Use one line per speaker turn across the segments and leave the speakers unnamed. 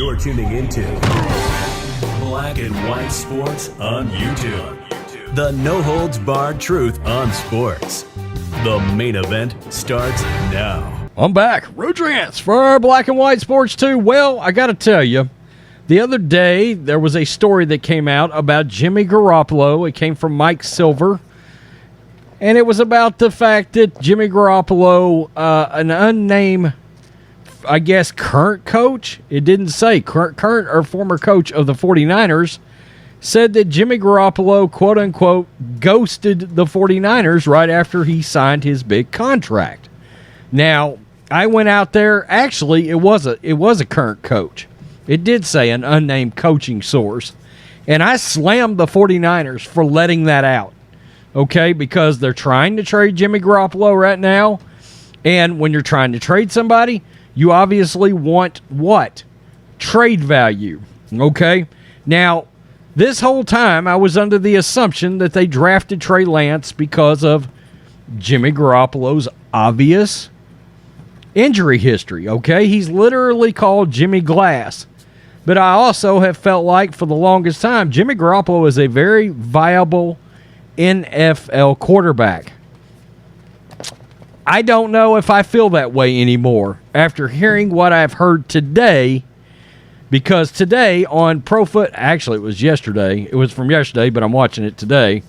You're tuning into Black and White Sports on YouTube. The no-holds-barred truth on sports. The main event starts now.
I'm back. Rodrance for Black and White Sports 2. Well, I got to tell you, the other day there was a story that came out about Jimmy Garoppolo. It came from Mike Silver. And it was about the fact that Jimmy Garoppolo, an unnamed, I guess, current coach, it didn't say current or former coach of the 49ers, said that Jimmy Garoppolo, quote-unquote, ghosted the 49ers right after he signed his big contract. Now, I went out there. Actually, it was a current coach. It did say an unnamed coaching source. And I slammed the 49ers for letting that out. Okay, because they're trying to trade Jimmy Garoppolo right now. And when you're trying to trade somebody, you obviously want what? Trade value. Okay? Now, this whole time I was under the assumption that they drafted Trey Lance because of Jimmy Garoppolo's obvious injury history. Okay? He's literally called Jimmy Glass. But I also have felt like for the longest time, Jimmy Garoppolo is a very viable NFL quarterback. I don't know if I feel that way anymore after hearing what I've heard today, because today on actually it was yesterday. It was from yesterday, but I'm watching it today.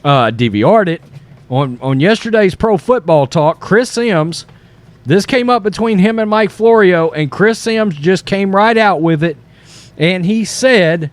DVR'd it. On yesterday's Pro Football Talk, Chris Sims, this came up between him and Mike Florio, and Chris Sims just came right out with it, and he said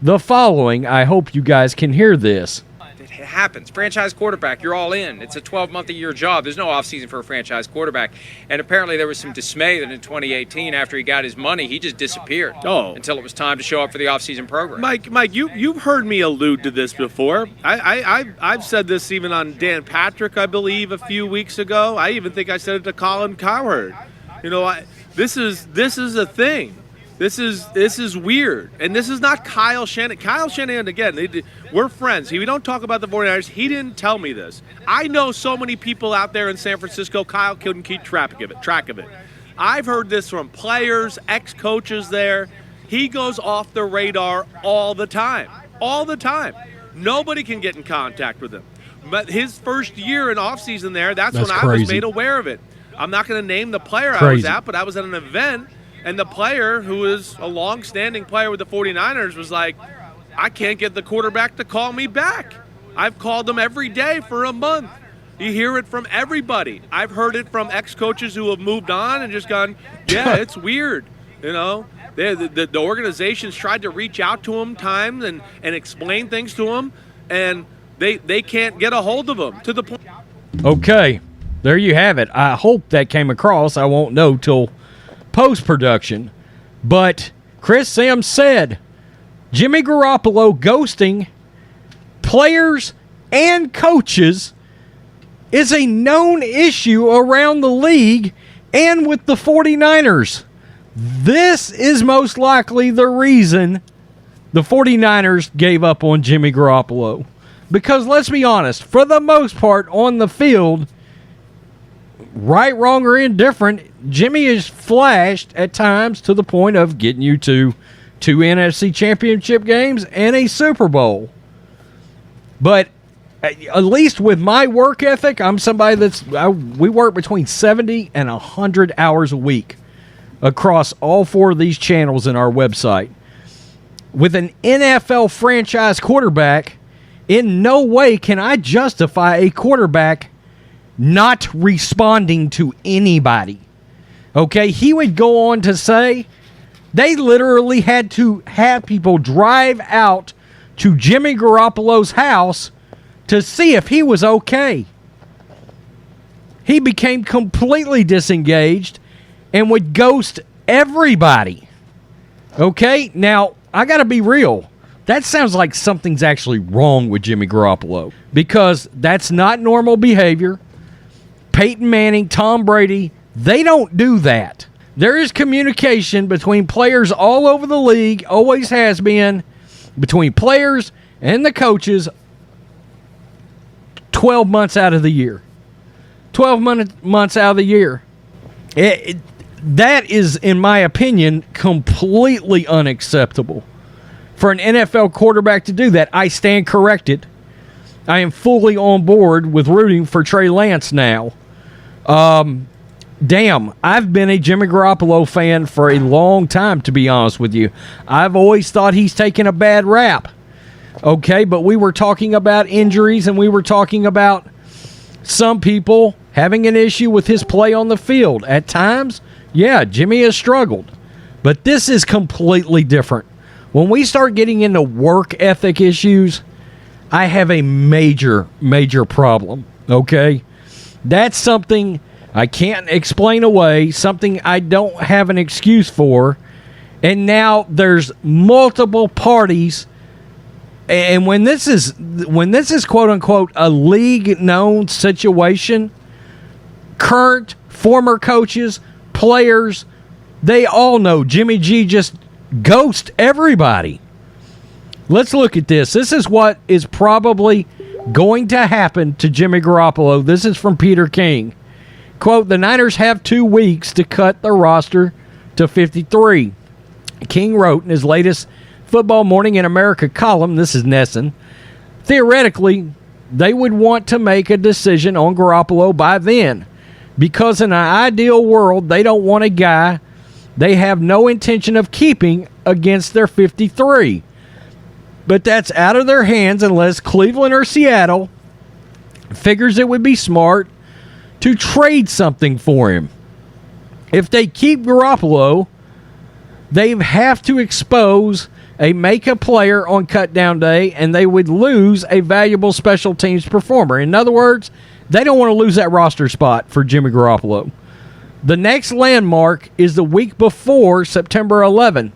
the following. I hope you guys can hear this.
It happens. Franchise quarterback, you're all in. It's a 12-month-a-year job. There's no offseason for a franchise quarterback. And apparently there was some dismay that in 2018, after he got his money, he just disappeared until it was time to show up for the offseason program.
Mike, you've heard me allude to this before. I've said this even on Dan Patrick, I believe, a few weeks ago. I even think I said it to Colin Cowherd. You know, this is a thing. This is weird. And this is not Kyle Shanahan. Kyle Shanahan, again, we're friends. We don't talk about the 49ers. He didn't tell me this. I know so many people out there in San Francisco, Kyle couldn't keep track of it. I've heard this from players, ex-coaches there. He goes off the radar all the time. All the time. Nobody can get in contact with him. But his first year in offseason there, that's when I was made aware of it. I'm not going to name the player I was at, but I was at an event. And the player, who is a long-standing player with the 49ers, was like, I can't get the quarterback to call me back. I've called them every day for a month. You hear it from everybody. I've heard it from ex-coaches who have moved on and just gone, yeah, it's weird. You know, the organization's tried to reach out to him times and explain things to him, and they can't get a hold of him to the point.
Okay, there you have it. I hope that came across. I won't know till post-production, but Chris Sims said Jimmy Garoppolo ghosting players and coaches is a known issue around the league and with the 49ers. This is most likely the reason the 49ers gave up on Jimmy Garoppolo, because let's be honest, for the most part on the field, right, wrong, or indifferent, Jimmy is flashed at times to the point of getting you to 2 NFC championship games and a Super Bowl. But at least with my work ethic, I'm somebody we work between 70 and 100 hours a week across all 4 of these channels in our website. With an NFL franchise quarterback, in no way can I justify a quarterback not responding to anybody. Okay, he would go on to say they literally had to have people drive out to Jimmy Garoppolo's house to see if he was okay. He became completely disengaged and would ghost everybody. Okay, now I got to be real. That sounds like something's actually wrong with Jimmy Garoppolo, because that's not normal behavior. Peyton Manning, Tom Brady, they don't do that. There is communication between players all over the league, always has been, between players and the coaches 12 months out of the year. 12 months out of the year. that is, in my opinion, completely unacceptable for an NFL quarterback to do that. I stand corrected. I am fully on board with rooting for Trey Lance now. Damn, I've been a Jimmy Garoppolo fan for a long time, to be honest with you. I've always thought he's taken a bad rap. Okay, but we were talking about injuries, and we were talking about some people having an issue with his play on the field. At times, yeah, Jimmy has struggled. But this is completely different. When we start getting into work ethic issues, I have a major, major problem, okay? That's something I can't explain away, something I don't have an excuse for, and now there's multiple parties, and when this is quote-unquote a league-known situation, current, former coaches, players, they all know Jimmy G just ghosts everybody. Let's look at this. This is what is probably going to happen to Jimmy Garoppolo. This is from Peter King. Quote, the Niners have 2 weeks to cut the roster to 53. King wrote in his latest Football Morning in America column, this is Nesson, theoretically, they would want to make a decision on Garoppolo by then, because in an ideal world, they don't want a guy they have no intention of keeping against their 53. But that's out of their hands unless Cleveland or Seattle figures it would be smart to trade something for him. If they keep Garoppolo, they have to expose a make-up player on cut-down day, and they would lose a valuable special teams performer. In other words, they don't want to lose that roster spot for Jimmy Garoppolo. The next landmark is the week before September 11.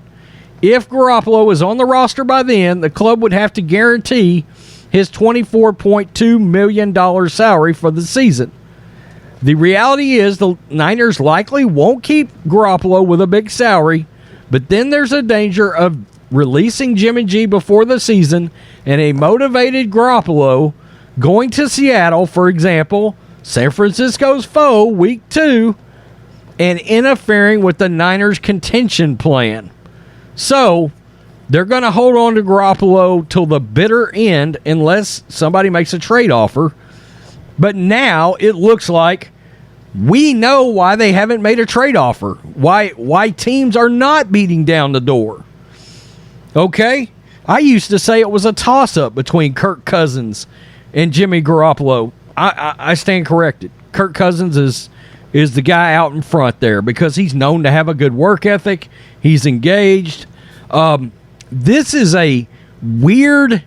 If Garoppolo is on the roster by then, the club would have to guarantee his $24.2 million salary for the season. The reality is the Niners likely won't keep Garoppolo with a big salary, but then there's a danger of releasing Jimmy G before the season and a motivated Garoppolo going to Seattle, for example, San Francisco's foe, week 2, and interfering with the Niners' contention plan. So, they're going to hold on to Garoppolo till the bitter end unless somebody makes a trade offer. But now it looks like we know why they haven't made a trade offer. Why teams are not beating down the door. Okay? I used to say it was a toss-up between Kirk Cousins and Jimmy Garoppolo. I stand corrected. Kirk Cousins is the guy out in front there because he's known to have a good work ethic. He's engaged. This is a weird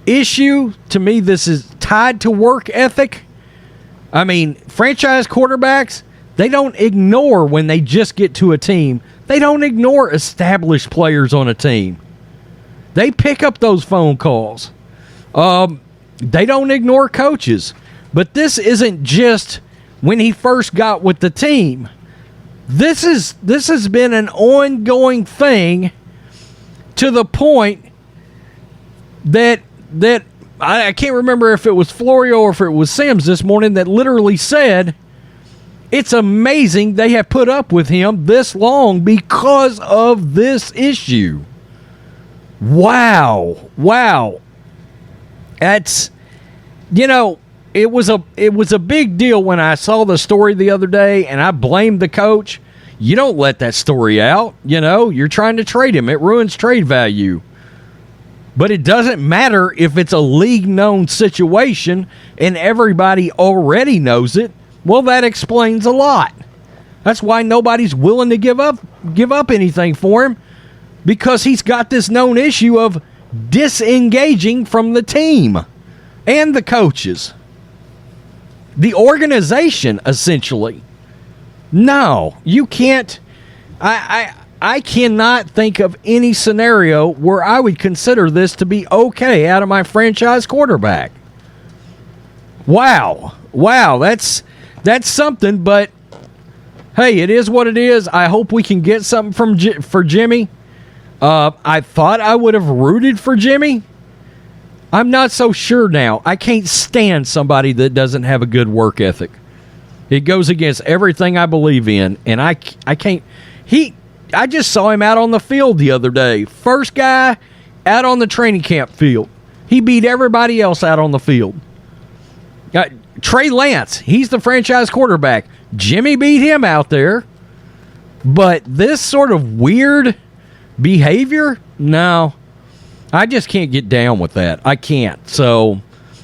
issue. To me, this is tied to work ethic. I mean, franchise quarterbacks, they don't ignore when they just get to a team. They don't ignore established players on a team. They pick up those phone calls. They don't ignore coaches. But this isn't just when he first got with the team. This has been an ongoing thing to the point that I can't remember if it was Florio or if it was Sims this morning that literally said it's amazing they have put up with him this long because of this issue. Wow. That's, it was a big deal when I saw the story the other day, and I blamed the coach. You don't let that story out. You're trying to trade him. It ruins trade value. But it doesn't matter if it's a league-known situation and everybody already knows it. Well, that explains a lot. That's why nobody's willing to give up anything for him, because he's got this known issue of disengaging from the team and the coaches. The organization, essentially. No, you can't. I cannot think of any scenario where I would consider this to be okay out of my franchise quarterback. Wow, that's something, but hey, it is what it is. I hope we can get something for Jimmy. I thought I would have rooted for Jimmy. I'm not so sure now. I can't stand somebody that doesn't have a good work ethic. It goes against everything I believe in, and I can't. I just saw him out on the field the other day. First guy out on the training camp field. He beat everybody else out on the field. Trey Lance, he's the franchise quarterback. Jimmy beat him out there. But this sort of weird behavior, no. I just can't get down with that. I can't. So,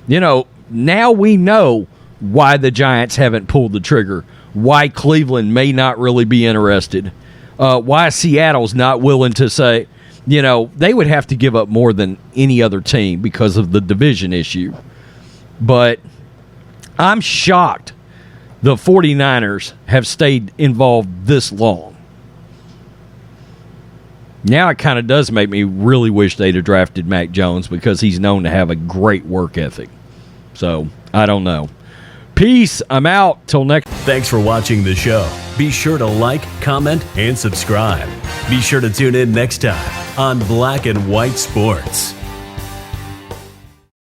now we know why the Giants haven't pulled the trigger, why Cleveland may not really be interested, why Seattle's not willing to say, they would have to give up more than any other team because of the division issue. But I'm shocked the 49ers have stayed involved this long. Now it kind of does make me really wish they'd have drafted Mac Jones because he's known to have a great work ethic. So, I don't know. Peace. I'm out. Till next.
Thanks for watching the show. Be sure to like, comment, and subscribe. Be sure to tune in next time on Black and White Sports.